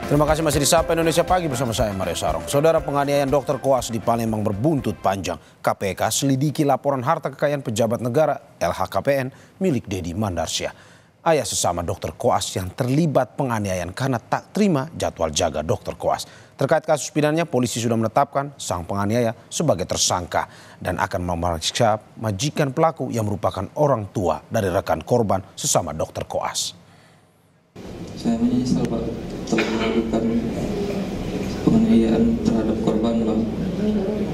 Terima kasih masih di Sapa Indonesia Pagi bersama saya Mario Sarong. Saudara, penganiayaan dokter koas di Palembang berbuntut panjang. KPK selidiki laporan harta kekayaan pejabat negara LHKPN milik Deddy Mandarsyah. Ayah sesama dokter koas yang terlibat penganiayaan karena tak terima jadwal jaga dokter koas. Terkait kasus pidananya, polisi sudah menetapkan sang penganiaya sebagai tersangka dan akan memeriksa majikan pelaku yang merupakan orang tua dari rekan korban sesama dokter koas. Saya menyesal, Pak, telah melakukan penganiayaan terhadap korban, Pak.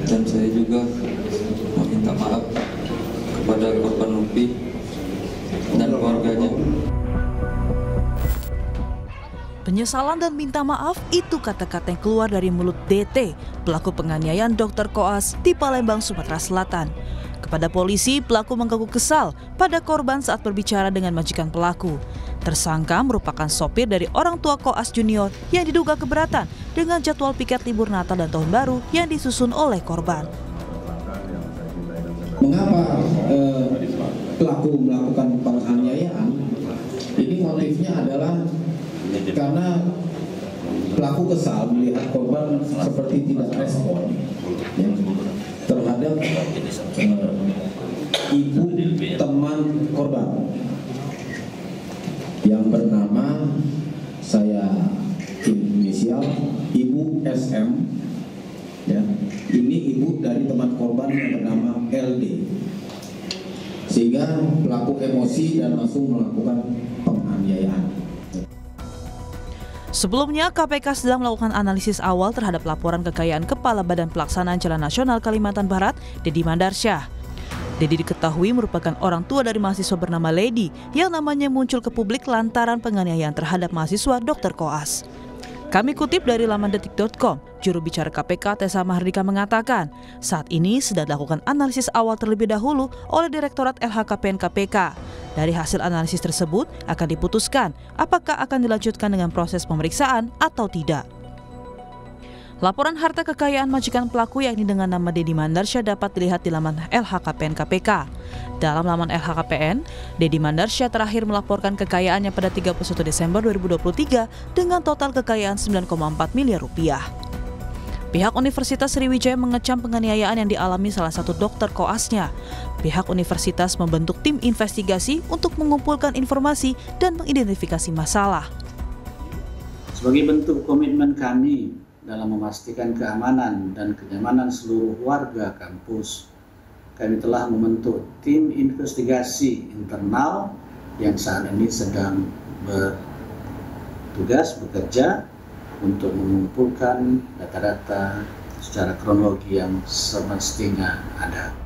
Dan saya juga meminta maaf kepada korban Lupi dan keluarganya. Penyesalan dan minta maaf itu kata-kata yang keluar dari mulut DT, pelaku penganiayaan dokter koas di Palembang, Sumatera Selatan. Kepada polisi, pelaku mengaku kesal pada korban saat berbicara dengan majikan pelaku. Tersangka merupakan sopir dari orang tua koas junior yang diduga keberatan dengan jadwal piket libur Natal dan Tahun Baru yang disusun oleh korban. Mengapa pelaku melakukan penganiayaan? Ini motifnya adalah karena pelaku kesal melihat korban seperti tidak respon terhadap ibu teman korban yang bernama, saya inisial, Ibu SM. Ya, ini ibu dari teman korban yang bernama LD. Sehingga pelaku emosi dan langsung melakukan penganiayaan. Sebelumnya, KPK sedang melakukan analisis awal terhadap laporan kekayaan Kepala Badan Pelaksanaan Jalan Nasional Kalimantan Barat, Deddy Mandarsyah. Deddy diketahui merupakan orang tua dari mahasiswa bernama Lady yang namanya muncul ke publik lantaran penganiayaan terhadap mahasiswa dokter koas. Kami kutip dari laman detik.com, juru bicara KPK Tessa Mahardika mengatakan, saat ini sedang dilakukan analisis awal terlebih dahulu oleh Direktorat LHKPN KPK. Dari hasil analisis tersebut akan diputuskan apakah akan dilanjutkan dengan proses pemeriksaan atau tidak. Laporan harta kekayaan majikan pelaku yakni dengan nama Deddy Mandarsyah dapat dilihat di laman LHKPN KPK. Dalam laman LHKPN, Deddy Mandarsyah terakhir melaporkan kekayaannya pada 31 Desember 2023 dengan total kekayaan 9,4 miliar rupiah. Pihak Universitas Sriwijaya mengecam penganiayaan yang dialami salah satu dokter koasnya. Pihak universitas membentuk tim investigasi untuk mengumpulkan informasi dan mengidentifikasi masalah. Sebagai bentuk komitmen kami dalam memastikan keamanan dan kenyamanan seluruh warga kampus, kami telah membentuk tim investigasi internal yang saat ini sedang bekerja untuk mengumpulkan data-data secara kronologi yang semestinya ada.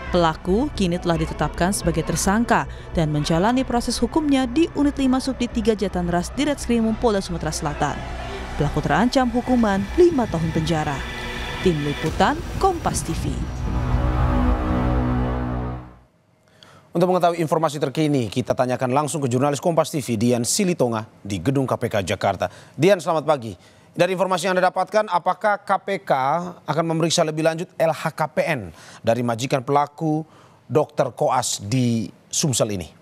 Pelaku kini telah ditetapkan sebagai tersangka dan menjalani proses hukumnya di Unit 5 Subdit 3 Jatanras Ditreskrimum Polda Sumatera Selatan. Pelaku terancam hukuman 5 tahun penjara. Tim Liputan Kompas TV. Untuk mengetahui informasi terkini, kita tanyakan langsung ke jurnalis Kompas TV Dian Silitonga di Gedung KPK Jakarta. Dian, selamat pagi. Dari informasi yang Anda dapatkan, apakah KPK akan memeriksa lebih lanjut LHKPN dari majikan pelaku dokter koas di Sumsel ini?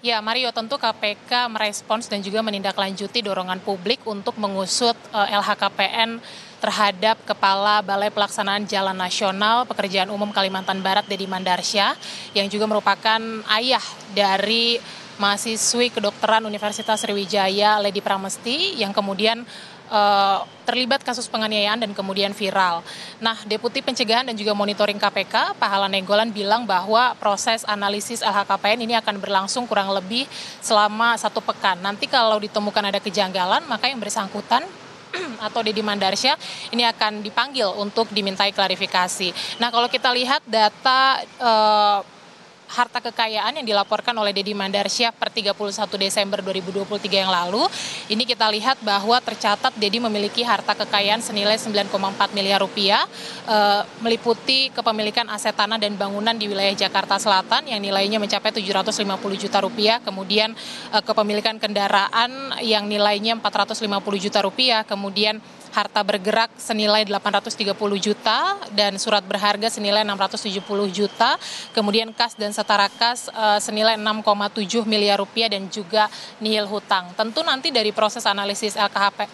Ya, Mario, tentu KPK merespons dan juga menindaklanjuti dorongan publik untuk mengusut LHKPN terhadap Kepala Balai Pelaksanaan Jalan Nasional Pekerjaan Umum Kalimantan Barat, Deddy Mandarsyah, yang juga merupakan ayah dari mahasiswi kedokteran Universitas Sriwijaya, Lady Pramesti, yang kemudian terlibat kasus penganiayaan dan kemudian viral. Nah, Deputi Pencegahan dan juga Monitoring KPK, Pak Hala Nenggolan, bilang bahwa proses analisis LHKPN ini akan berlangsung kurang lebih selama 1 pekan. Nanti kalau ditemukan ada kejanggalan, maka yang bersangkutan atau Deddy Mandarsyah ini akan dipanggil untuk dimintai klarifikasi. Nah, kalau kita lihat data harta kekayaan yang dilaporkan oleh Deddy Mandarsyah per 31 Desember 2023 yang lalu, ini kita lihat bahwa tercatat Deddy memiliki harta kekayaan senilai 9,4 miliar rupiah, meliputi kepemilikan aset tanah dan bangunan di wilayah Jakarta Selatan yang nilainya mencapai 750 juta rupiah, kemudian kepemilikan kendaraan yang nilainya 450 juta rupiah, kemudian harta bergerak senilai 830 juta dan surat berharga senilai 670 juta, kemudian kas dan setara kas senilai 6,7 miliar rupiah dan juga nihil hutang. Tentu nanti dari proses analisis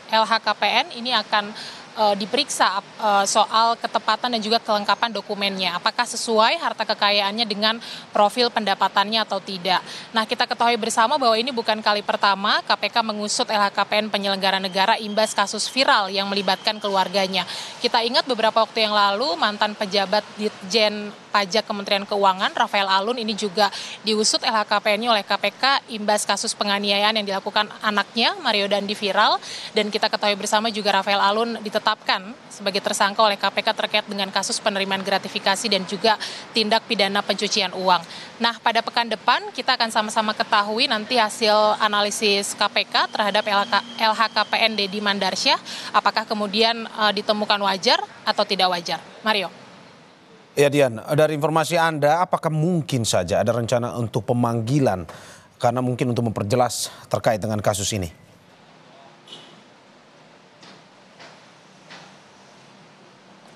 LHKPN ini akan diperiksa soal ketepatan dan juga kelengkapan dokumennya. Apakah sesuai harta kekayaannya dengan profil pendapatannya atau tidak. Nah, kita ketahui bersama bahwa ini bukan kali pertama KPK mengusut LHKPN penyelenggara negara imbas kasus viral yang melibatkan keluarganya. Kita ingat beberapa waktu yang lalu mantan pejabat Ditjen Pajak Kementerian Keuangan Rafael Alun ini juga diusut LHKPN-nya oleh KPK imbas kasus penganiayaan yang dilakukan anaknya Mario Dandi viral, dan kita ketahui bersama juga Rafael Alun ditetapkan sebagai tersangka oleh KPK terkait dengan kasus penerimaan gratifikasi dan juga tindak pidana pencucian uang. Nah, pada pekan depan kita akan sama-sama ketahui nanti hasil analisis KPK terhadap LHKPN Deddy Mandarsyah, apakah kemudian ditemukan wajar atau tidak wajar. Mario. Ya Dian, dari informasi Anda, apakah mungkin saja ada rencana untuk pemanggilan karena mungkin untuk memperjelas terkait dengan kasus ini?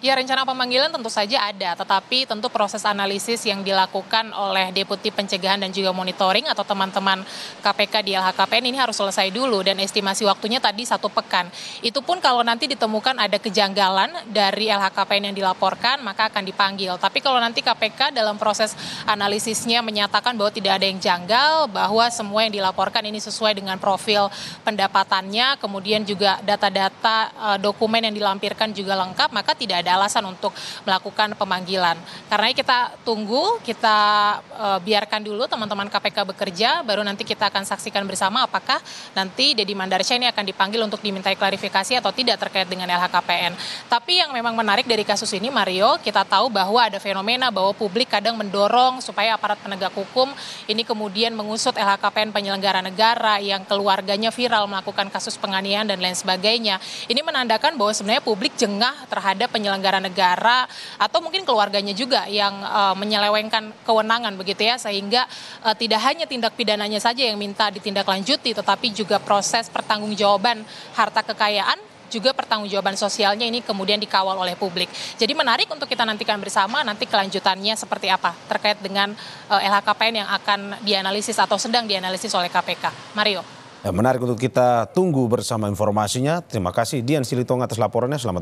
Ya, rencana pemanggilan tentu saja ada, tetapi tentu proses analisis yang dilakukan oleh Deputi Pencegahan dan juga Monitoring atau teman-teman KPK di LHKPN ini harus selesai dulu, dan estimasi waktunya tadi 1 pekan. Itu pun kalau nanti ditemukan ada kejanggalan dari LHKPN yang dilaporkan, maka akan dipanggil. Tapi kalau nanti KPK dalam proses analisisnya menyatakan bahwa tidak ada yang janggal, bahwa semua yang dilaporkan ini sesuai dengan profil pendapatannya, kemudian juga data-data dokumen yang dilampirkan juga lengkap, maka tidak ada alasan untuk melakukan pemanggilan. Karena kita tunggu, kita biarkan dulu teman-teman KPK bekerja, baru nanti kita akan saksikan bersama apakah nanti Deddy Mandarsyah ini akan dipanggil untuk dimintai klarifikasi atau tidak terkait dengan LHKPN. Tapi yang memang menarik dari kasus ini, Mario, kita tahu bahwa ada fenomena bahwa publik kadang mendorong supaya aparat penegak hukum ini kemudian mengusut LHKPN penyelenggara negara yang keluarganya viral melakukan kasus penganiayaan dan lain sebagainya. Ini menandakan bahwa sebenarnya publik jengah terhadap penyelenggara negara atau mungkin keluarganya juga yang menyelewengkan kewenangan begitu ya, sehingga tidak hanya tindak pidananya saja yang minta ditindaklanjuti, tetapi juga proses pertanggungjawaban harta kekayaan, juga pertanggungjawaban sosialnya ini kemudian dikawal oleh publik. Jadi menarik untuk kita nantikan bersama nanti kelanjutannya seperti apa terkait dengan LHKPN yang akan dianalisis atau sedang dianalisis oleh KPK. Mario. Ya, menarik untuk kita tunggu bersama informasinya. Terima kasih Dian Silitonga atas laporannya. Selamat